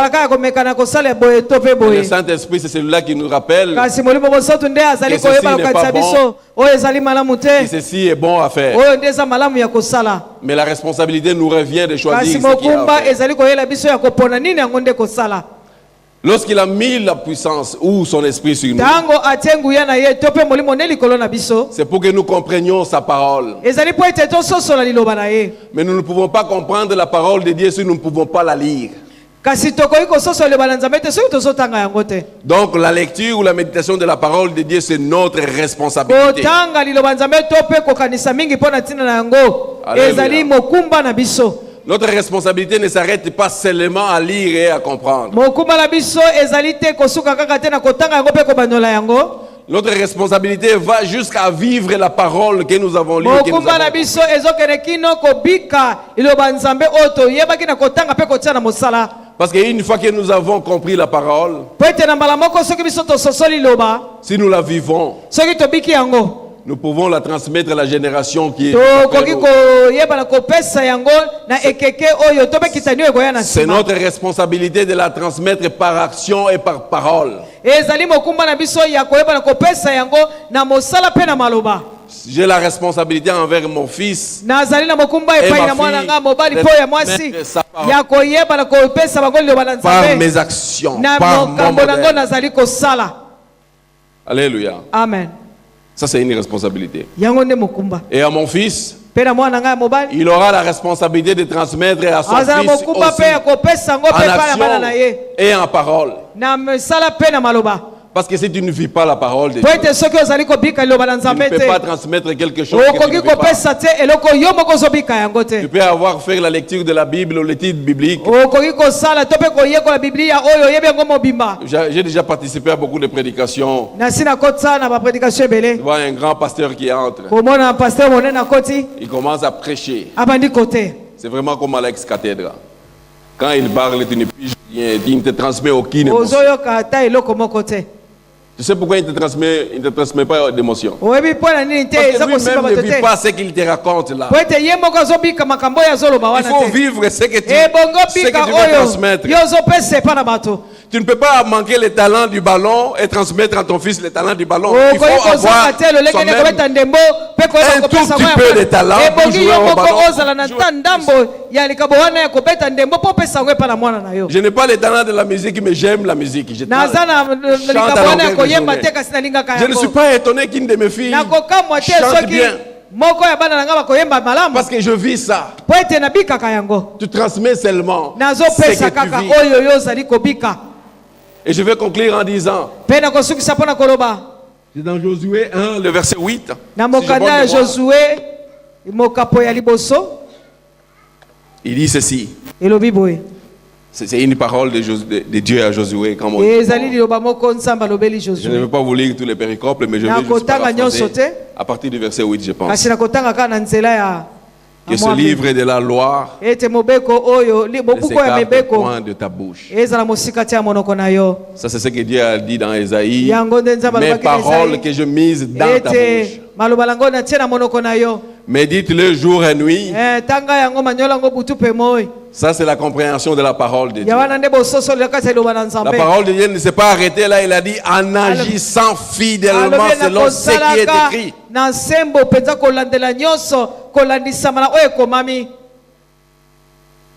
Le Saint-Esprit, c'est celui-là qui nous rappelle que ceci n'est pas bon, que ceci est bon à faire. Mais la responsabilité nous revient de choisir ce qu'il a à faire. Lorsqu'il a mis la puissance ou son esprit sur nous, c'est pour que nous comprenions sa parole. Mais nous ne pouvons pas comprendre la parole de Dieu si nous ne pouvons pas la lire. Donc la lecture ou la méditation de la parole de Dieu, c'est notre responsabilité. Notre responsabilité ne s'arrête pas seulement à lire et à comprendre. Notre responsabilité va jusqu'à vivre la parole que nous avons lue. Parce qu'une fois que nous avons compris la parole, si nous la vivons, nous pouvons la transmettre à la génération qui est. C'est notre responsabilité de la transmettre par action et par parole. J'ai la responsabilité envers mon fils et ma fille par mes actions, par mon modèle. Alléluia. Amen. Ça, c'est une responsabilité. Et à mon fils, il aura la responsabilité de transmettre à son fils aussi, en action et en parole. Parce que si tu ne vis pas la parole de Dieu, tu ne peux pas transmettre quelque chose que tu ne vis pas. Tu peux avoir fait la lecture de la Bible ou l'étude biblique. J'ai déjà participé à beaucoup de prédications. Tu vois un grand pasteur qui entre. Il commence à prêcher. C'est vraiment comme à l'ex-cathédrale. Quand il parle, tu ne piges rien, il ne te transmet aucune émotion. Tu sais pourquoi il ne te transmet pas d'émotion? Parce que lui-même ne vit pas ce qu'il te raconte là. Il faut vivre ce que tu veux transmettre. Tu ne peux pas manquer le talent du ballon et transmettre à ton fils le talent du ballon. Il faut avoir un tout petit peu de talent pour jouer au ballon. Je n'ai pas le talent de la musique, mais j'aime la musique. Je chante à longueur de journée. Je ne suis pas étonné qu'une de mes filles chante bien. Parce que je vis ça. Tu transmets seulement ce que tu vis. Et je vais conclure en disant, c'est dans Josué 1, le verset 8. Il dit ceci. C'est une parole de Dieu à Josué. Comme on dit. Je ne vais pas vous lire tous les péricoples, mais je vais juste paraphraser à partir du verset 8, je pense. Que ce livre de la loi ne s'écarte point de ta bouche. Ça, c'est ce que Dieu a dit dans Ésaïe. Mes paroles que je mise dans ta bouche. Médite-le jour et nuit. Ça, c'est la compréhension de la parole de Dieu. La parole de Dieu ne s'est pas arrêtée là. Il a dit en agissant fidèlement selon ce qui est écrit.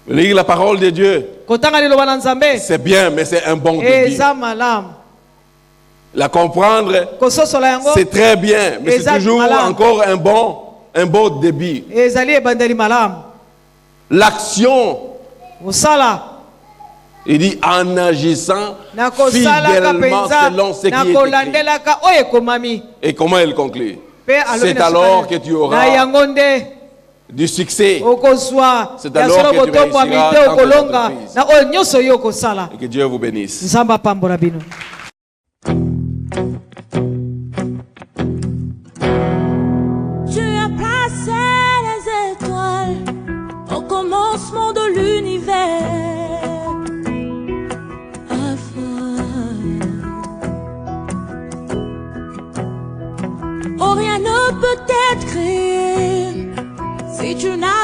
Lire la parole de Dieu, c'est bien, mais c'est un bon début. La comprendre, c'est très bien, mais c'est toujours encore un bon début. L'action, il dit en agissant fidèlement selon ce qui est écrit. Et comment il conclut? C'est alors que tu auras du succès. C'est alors que tu réussiras dans ton entreprise. Et que Dieu vous bénisse. Tu as placé les étoiles au commencement de l'univers. Oh, rien ne peut être créé si tu n'as